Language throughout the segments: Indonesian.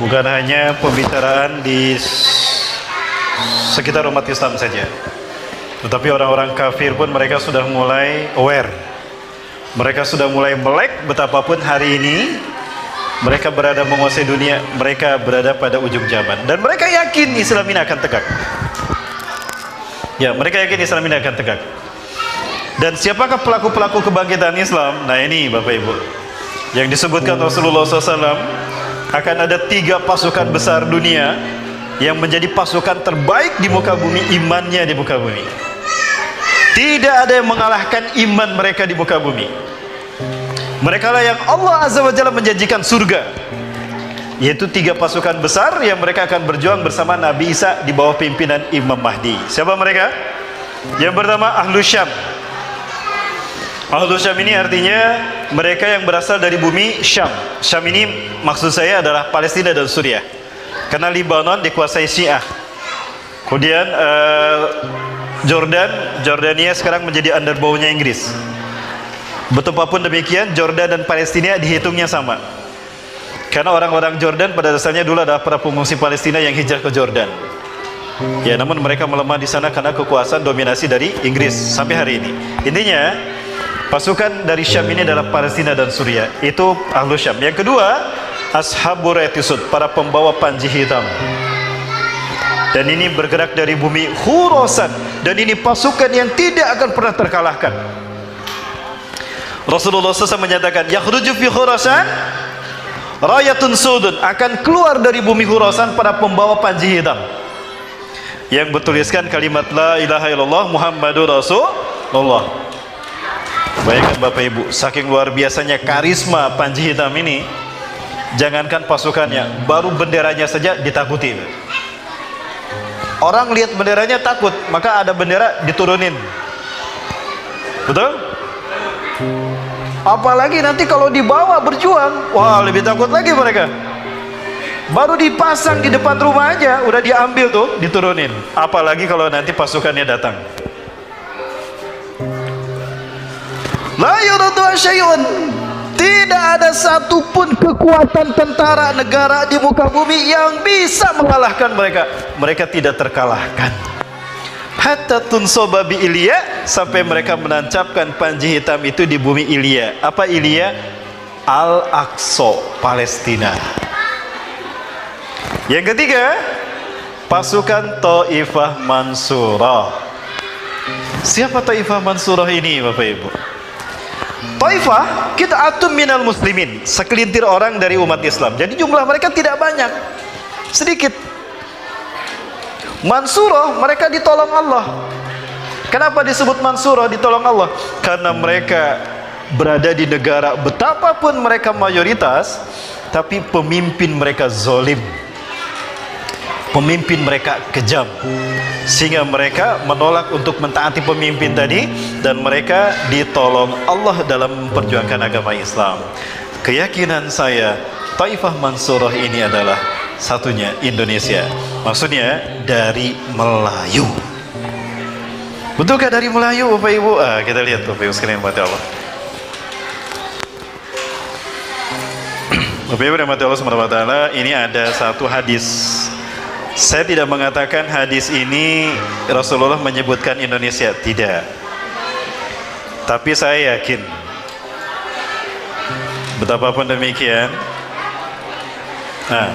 bukan hanya pembicaraan di sekitar umat Islam saja, tetapi orang-orang kafir pun mereka sudah mulai aware, mereka sudah mulai melek betapapun hari ini mereka berada menguasai dunia, mereka berada pada ujung zaman, dan mereka yakin Islam ini akan tegak. Ya, mereka yakin Islam ini akan tegak. Dan siapakah pelaku-pelaku kebangkitan Islam? Nah ini Bapak Ibu, yang disebutkan Rasulullah SAW, akan ada 3 pasukan besar dunia yang menjadi pasukan terbaik di muka bumi, imannya di muka bumi. Tidak ada yang mengalahkan iman mereka di muka bumi. Mereka lah yang Allah Azza wa Jalla menjanjikan surga, yaitu 3 pasukan besar yang mereka akan berjuang bersama Nabi Isa di bawah pimpinan Imam Mahdi. Siapa mereka? Yang pertama Ahlus Syam. Ahlus Syam ini artinya mereka yang berasal dari bumi Syam. Syam ini maksud saya adalah Palestina dan Suriah, karena Libanon dikuasai Syiah. Kemudian Jordania sekarang menjadi underbawnya Inggris. Betapapun demikian, Jordan dan Palestina dihitungnya sama, karena orang-orang Jordan pada dasarnya dulu adalah para pengungsi Palestina yang hijrah ke Jordan. Ya, namun mereka melemah di sana karena kekuasaan dominasi dari Inggris sampai hari ini. Intinya, pasukan dari Syam ini adalah Palestina dan Suriah. Itu Ahlus Syam. Yang kedua, Ashabur Etisud, para pembawa panji hitam. Dan ini bergerak dari bumi Khurasan, dan ini pasukan yang tidak akan pernah terkalahkan. Rasulullah SAW menyatakan, yakhruju fi Khurasan rayatun sudun, akan keluar dari bumi Khurasan para pembawa panji hitam yang bertuliskan kalimat la ilaha illallah Muhammadur Rasulullah. Bayangkan Bapak Ibu, saking luar biasanya karisma panji hitam ini, jangankan pasukannya, baru benderanya saja ditakuti. Orang lihat benderanya takut, maka ada bendera diturunin. Betul? Apalagi nanti kalau dibawa berjuang, wah lebih takut lagi mereka. Baru dipasang di depan rumah aja udah diambil tuh, diturunin. Apalagi kalau nanti pasukannya datang. La yuradu syai'un, tidak ada satupun kekuatan tentara negara di muka bumi yang bisa mengalahkan mereka. Mereka tidak terkalahkan. Hatta tunsoba bi Ilya, sampai mereka menancapkan panji hitam itu di bumi Ilya. Apa Ilya? Al-Aqsa, Palestina. Yang ketiga, pasukan Taifah Mansurah. Siapa Taifah Mansurah ini Bapak Ibu? Taifah qit'atun minal muslimin, sekelintir orang dari umat Islam. Jadi jumlah mereka tidak banyak, sedikit. Mansurah, mereka ditolong Allah. Kenapa disebut Mansurah, ditolong Allah? Karena mereka berada di negara, betapapun mereka mayoritas, tapi pemimpin mereka zalim, pemimpin mereka kejam, sehingga mereka menolak untuk mentaati pemimpin tadi, dan mereka ditolong Allah dalam memperjuangkan agama Islam. Keyakinan saya, Taifah Mansurah ini adalah satunya Indonesia. Maksudnya dari Melayu. Betulkah dari Melayu Bapak Ibu? Kita lihat Bapak Ibu sekalian rahmati Allah. Bapak Ibu rahmati Allah subhanahu wa ta'ala, ini ada satu hadis. Saya tidak mengatakan hadis ini Rasulullah menyebutkan Indonesia, tidak. Tapi saya yakin, betapapun demikian,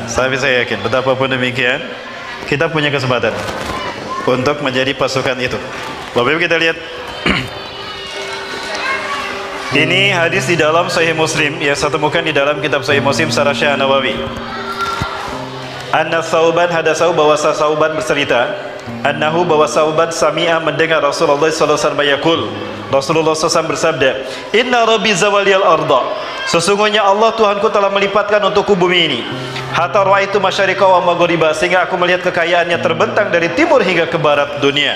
saya yakin, betapapun demikian, kita punya kesempatan untuk menjadi pasukan itu. Bapak Ibu kita lihat. Ini hadis di dalam Sahih Muslim, yang satu temukan di dalam kitab Sahih Muslim Syarah Syekh Nawawi. Anna Sauban hadasahu, bahwa Sauban bercerita, annahu, bahwa Sauban sami'a, mendengar Rasulullah sallallahu alaihi wasallam yaqul, Rasulullah SAW bersabda, inna rabbi zawaliyal arda, sesungguhnya Allah Tuhanku telah melipatkan untukku bumi ini, hatta ra'aitu masyariqa wa maghriba, sehingga aku melihat kekayaannya terbentang dari timur hingga ke barat dunia.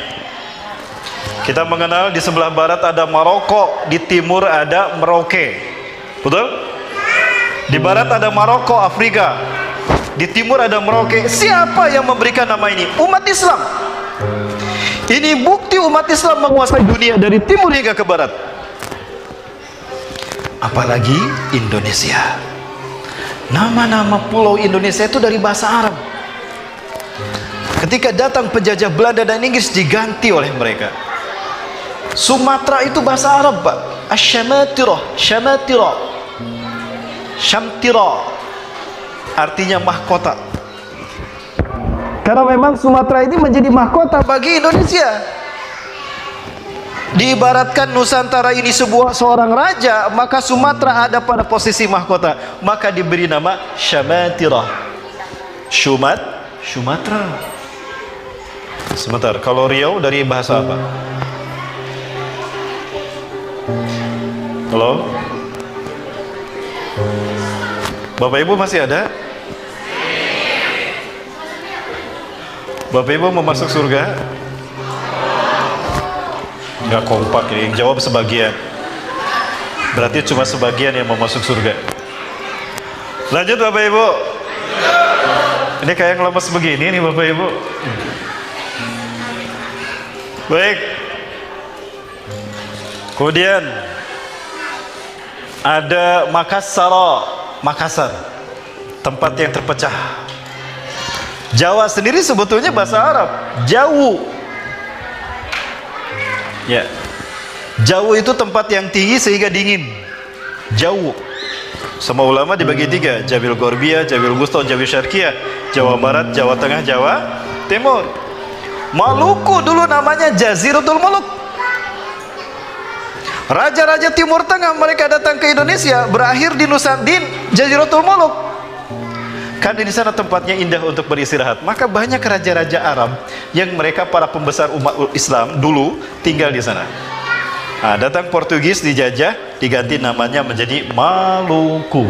Kita mengenal di sebelah barat ada Maroko, di timur ada Merauke. Betul? Di barat ada Maroko, Afrika. Di timur ada Merauke. Siapa yang memberikan nama ini? Umat Islam. Ini bukti umat Islam menguasai dunia dari timur hingga ke barat. Apalagi Indonesia. Nama-nama pulau Indonesia itu dari bahasa Arab. Ketika datang penjajah Belanda dan Inggris diganti oleh mereka. Sumatera itu bahasa Arab, Pak. Asy-Syamatirah, Syamatirah, Syamtira, artinya mahkota. Karena memang Sumatera ini menjadi mahkota bagi Indonesia. Diibaratkan Nusantara ini seorang raja, maka Sumatera ada pada posisi mahkota, maka diberi nama Syamatirah. Sumatera. Sebentar, kalau Riau dari bahasa apa? Halo? Bapak Ibu masih ada? Bapak Ibu mau masuk surga? Nggak kompak ini, jawab sebagian. Berarti cuma sebagian yang mau masuk surga. Lanjut Bapak Ibu. Ini kayak yang lemes begini nih Bapak Ibu. Baik. Kemudian ada Makassar, tempat yang terpecah. Jawa sendiri sebetulnya bahasa Arab, Jawu. Ya. Jawu itu tempat yang tinggi sehingga dingin. Jawu. Semua ulama dibagi tiga, Jabil Gorbia, Jabil Wusta, Jabil Syarqiyah, Jawa Barat, Jawa Tengah, Jawa Timur. Maluku dulu namanya Jaziratul Muluk. Raja-raja Timur Tengah mereka datang ke Indonesia, berakhir di Jaziratul Muluk. Karena di sana tempatnya indah untuk beristirahat. Maka banyak raja-raja Arab yang mereka para pembesar umat Islam dulu tinggal di sana. Nah, datang Portugis dijajah, diganti namanya menjadi Maluku.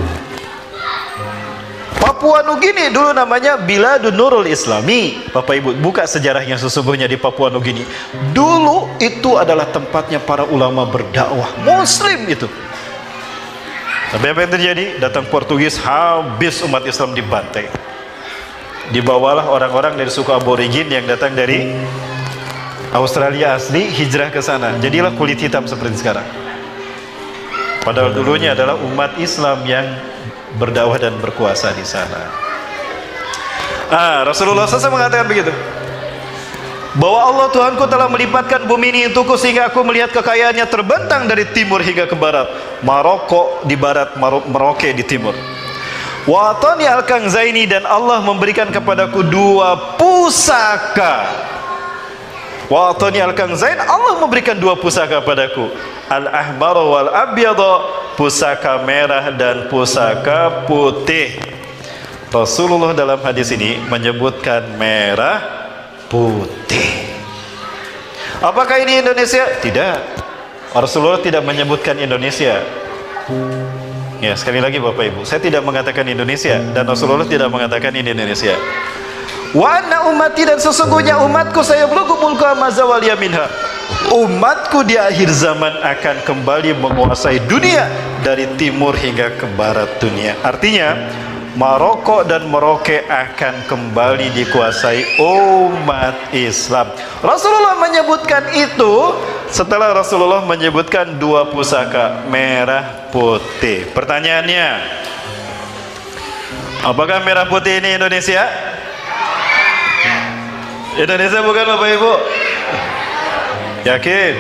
Papua Nugini dulu namanya Biladun Nurul Islami. Bapak Ibu buka sejarahnya sesungguhnya di Papua Nugini. Dulu itu adalah tempatnya para ulama berdakwah Muslim itu. Tapi apa yang terjadi? Datang Portugis, habis umat Islam dibantai. Dibawalah orang-orang dari suku aborigin yang datang dari Australia asli, hijrah ke sana. Jadilah kulit hitam seperti sekarang. Padahal dulunya adalah umat Islam yang berdakwah dan berkuasa di sana. Rasulullah SAW mengatakan begitu, bahwa Allah Tuhanku telah melipatkan bumi ini untukku sehingga aku melihat kekayaannya terbentang dari timur hingga ke barat. Maroko di barat, Merauke di timur. Wa atani al-kanzaini, dan Allah memberikan kepadaku dua pusaka. Wa atani al-kanzain, Allah memberikan dua pusaka kepadaku. Al-ahmar wal abyad, pusaka merah dan pusaka putih. Rasulullah dalam hadis ini menyebutkan merah putih. Apakah ini Indonesia? Tidak. Rasulullah tidak menyebutkan Indonesia. Ya, sekali lagi Bapak Ibu, saya tidak mengatakan Indonesia dan Rasulullah tidak mengatakan ini Indonesia. Wa anna ummati, dan sesungguhnya umatku saya belum mulka mazawaliya minha. Umatku di akhir zaman akan kembali menguasai dunia dari timur hingga ke barat dunia. Artinya Maroko dan Merauke akan kembali dikuasai umat Islam. Rasulullah menyebutkan itu setelah Rasulullah menyebutkan dua pusaka merah putih. Pertanyaannya, apakah merah putih ini Indonesia? Indonesia bukan Bapak Ibu? Yakin?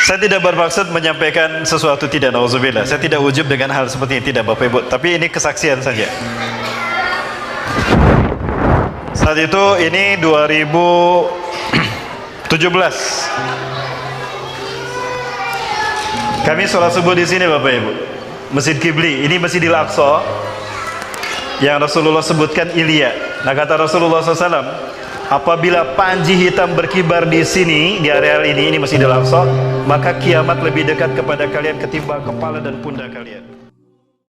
Saya tidak bermaksud menyampaikan sesuatu tidak, nauzubillah. Saya tidak ujub dengan hal seperti ini, tidak Bapak Ibu. Tapi ini kesaksian saja. Saat itu ini 2017. Kami sholat subuh di sini Bapak Ibu. Masjid Kibli, ini Masjidil Aqsa yang Rasulullah sebutkan Ilya. Nah, kata Rasulullah SAW, apabila panji hitam berkibar di sini, di areal ini Masjidil Aqsa, maka kiamat lebih dekat kepada kalian ketimbang kepala dan pundak kalian.